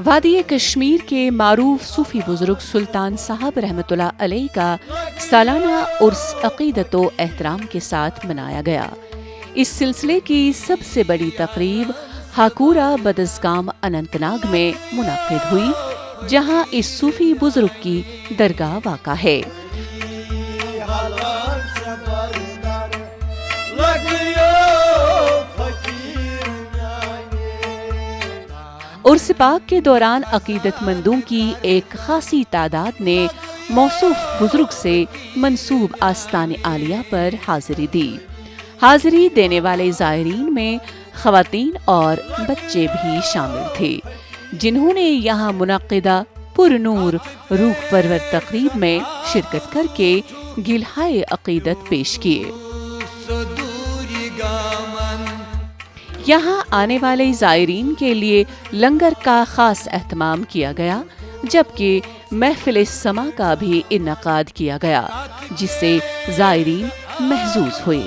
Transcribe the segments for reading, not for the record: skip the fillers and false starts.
वादी कश्मीर के मारूफ सूफी बुजुर्ग सुल्तान साहब रहमतुल्लाह अलैह का सालाना उर्स अकीदत व एहतराम के साथ मनाया गया। इस सिलसिले की सबसे बड़ी तकरीब हाकूरा बदसगाम अनंतनाग में मुनक्किद हुई, जहां इस सूफी बुजुर्ग की दरगाह वाक़ा है। उर्स पाक के दौरान अकीदतमंदों की एक खासी तादाद ने मौसूफ बुजुर्ग से मंसूब आस्तान आलिया पर हाजिरी दी। हाजिरी देने वाले ज़ायरीन में ख़वातीन और बच्चे भी शामिल थे, जिन्होंने यहाँ मुनक्किदा पुरनूर रूह परवर तकरीब में शिरकत करके गिलहाए अकीदत पेश किए। यहाँ आने वाले ज़ायरीन के लिए लंगर का खास एहतमाम किया गया, जबकि महफिल समा का भी इन्नकाद किया गया, जिससे ज़ायरीन महजूज हुए।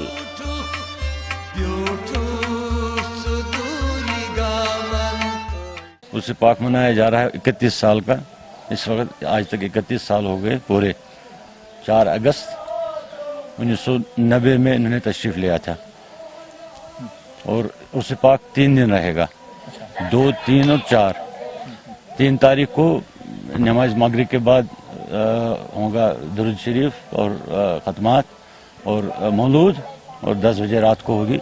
उर्स पाक मनाया जा रहा है 31 साल का। इस वक्त आज तक 31 साल हो गए पूरे। 4 अगस्त 1990 में इन्होंने तशरीफ़ लिया था और उर्स पाक 3 दिन रहेगा, 2, 3 और 4। 3 तारीख को नमाज मगरिब के बाद होगा दुरूद शरीफ और ख़त्मात और मौलूद, और 10 बजे रात को होगी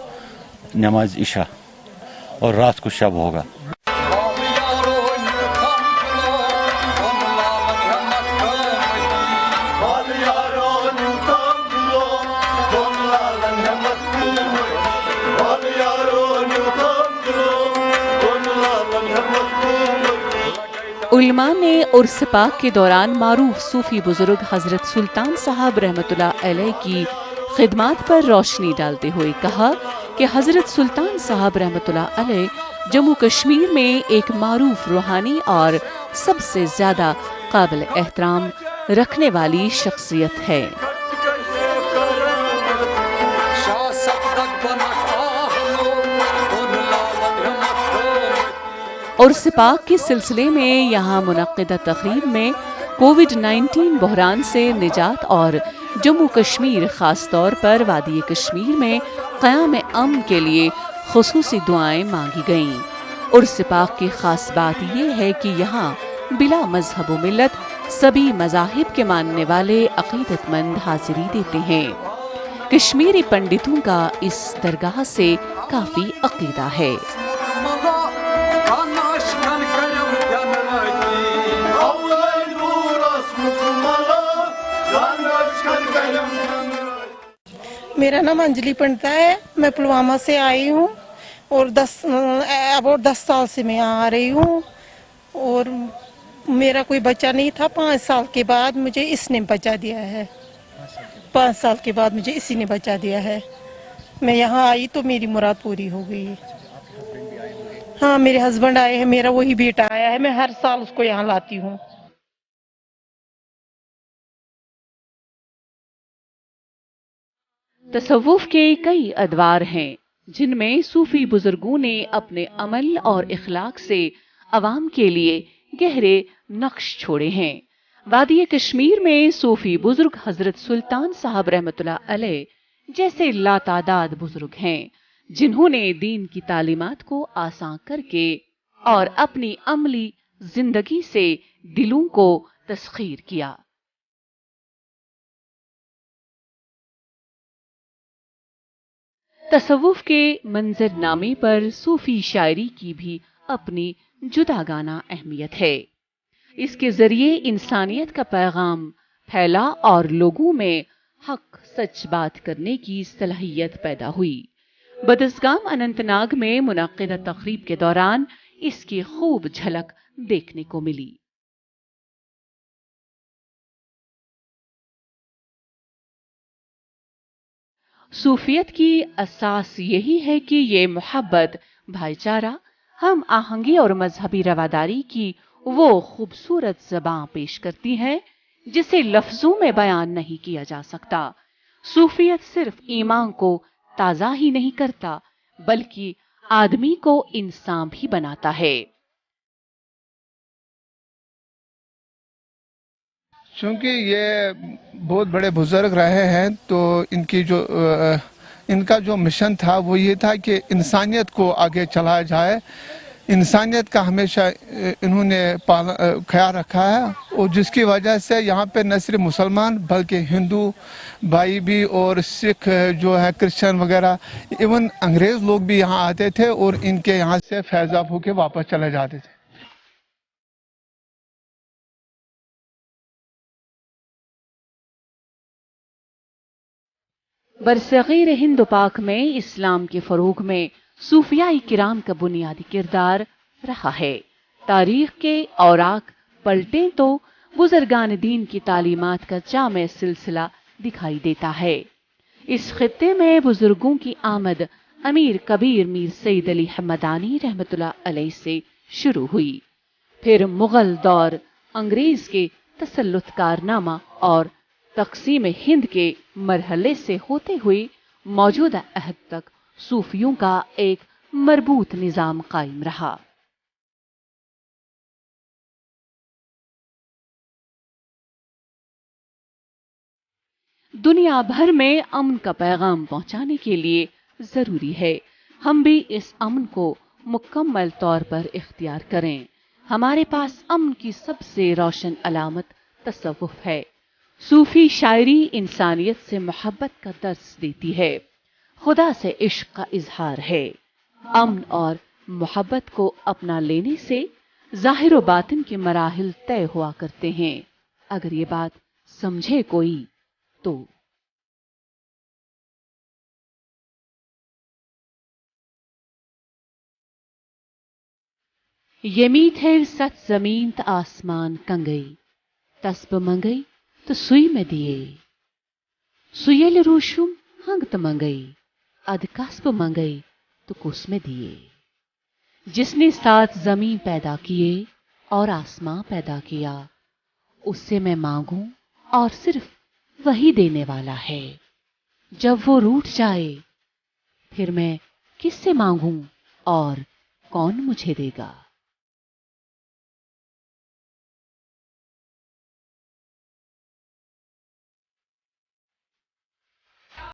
नमाज इशा, और रात को शब होगा। उलमा ने उर्स पाक के दौरान मारूफ सूफी बुजुर्ग हजरत सुल्तान साहब रहमतुल्लाह अलैह की खिदमात पर रोशनी डालते हुए कहा कि हजरत सुल्तान साहब रहमतुल्लाह अलैह जम्मू कश्मीर में एक मारूफ रूहानी और सबसे ज्यादा काबिल एहतराम रखने वाली शख्सियत है। उर्स पाक के सिलसिले में यहाँ मुनक्किदा तकरीब में कोविड-19 बहरान से निजात और जम्मू कश्मीर खास तौर पर वादी कश्मीर में क़याम अमन के लिए खुसूसी दुआएं मांगी गईं। उर्स पाक की खास बात यह है कि यहाँ बिला मजहब व मिल्लत सभी मज़ाहिब के मानने वाले अक़ीदतमंद हाजिरी देते हैं। कश्मीरी पंडितों का इस दरगाह से काफ़ी अक़ीदा है। मेरा नाम अंजलि पंडित है, मैं पुलवामा से आई हूँ और 10 साल से मैं यहाँ आ रही हूँ और मेरा कोई बच्चा नहीं था। 5 साल के बाद मुझे इसने बचा दिया है। 5 साल के बाद मुझे इसी ने बचा दिया है। मैं यहाँ आई तो मेरी मुराद पूरी हो गई। हाँ, मेरे हस्बैंड आए हैं, मेरा वही बेटा आया है। मैं हर साल उसको यहाँ लाती हूँ। तसव्वुफ के कई अदवार हैं, जिनमें सूफी बुजुर्गों ने अपने अमल और इखलाक से अवाम के लिए गहरे नक्श छोड़े हैं। वादी कश्मीर में सूफी बुजुर्ग हजरत सुल्तान साहब रहमतुल्लाह अलैह जैसे लातादाद बुजुर्ग हैं, जिन्होंने दीन की तालीमात को आसान करके और अपनी अमली जिंदगी से दिलों को तस्खीर किया। तसव्वुफ के मंजरनामे पर सूफी शायरी की भी अपनी जुदागाना अहमियत है। इसके जरिए इंसानियत का पैगाम फैला और लोगों में हक सच बात करने की सलाहियत पैदा हुई। बदसगाम अनंतनाग में मुनक्किदा तकरीब के दौरान इसकी खूब झलक देखने को मिली। सूफियत की असास यही है कि ये मोहब्बत, भाईचारा, हम आहंगी और मजहबी रवादारी की वो खूबसूरत ज़बां पेश करती है जिसे लफ्जों में बयान नहीं किया जा सकता। सूफियत सिर्फ ईमान को ताज़ा ही नहीं करता, बल्कि आदमी को इंसान भी बनाता है। चूंकि ये बहुत बड़े बुजुर्ग रहे हैं तो इनका जो मिशन था वो ये था कि इंसानियत को आगे चलाया जाए। इंसानियत का हमेशा इन्होंने ख्याल रखा है, और जिसकी वजह से यहाँ पे न सिर्फ मुसलमान बल्कि हिंदू भाई भी और सिख जो है, क्रिश्चियन वगैरह, इवन अंग्रेज लोग भी यहाँ आते थे और इनके यहाँ से फैज़ाब होके वापस चले जाते थे। बरसगीर हिंद पाक में इस्लाम के फरोग में सूफिया किराम का बुनियादी किरदार रहा है। तारीख के औराक पलटें तो बुजुर्गान दीन की तालीमात का जामे सिलसिला दिखाई देता है। इस खित्ते में बुजुर्गों की आमद अमीर कबीर मीर सईद अली हमदानी रहमतुल्लाह अलैह से शुरू हुई, फिर मुगल दौर, अंग्रेज के तसल्लुत कारनामा और तकसीम हिंद के मरहले से होते हुए मौजूदा अहद तक सूफियों का एक मरबूत निजाम कायम रहा। दुनिया भर में अमन का पैगाम पहुंचाने के लिए जरूरी है हम भी इस अमन को मुकम्मल तौर पर इख्तियार करें। हमारे पास अमन की सबसे रोशन अलामत तसव्वुफ है। सूफी शायरी इंसानियत से मोहब्बत का दर्स देती है, खुदा से इश्क का इजहार है। अमन और मोहब्बत को अपना लेने से जाहिर व बातिन के मराहिल तय हुआ करते हैं। अगर ये बात समझे कोई तो ये मीत है सच जमीन त आसमान कंगई, तस्ब मंगई तो सुई में दिए, सुयल रोशुम हंग त मंगई, अद कस्ब मंगई तो कुस में दिए। जिसने 7 जमीन पैदा किए और आसमां पैदा किया, उससे मैं मांगूं और सिर्फ वही देने वाला है। जब वो रूठ जाए फिर मैं किससे मांगूं और कौन मुझे देगा।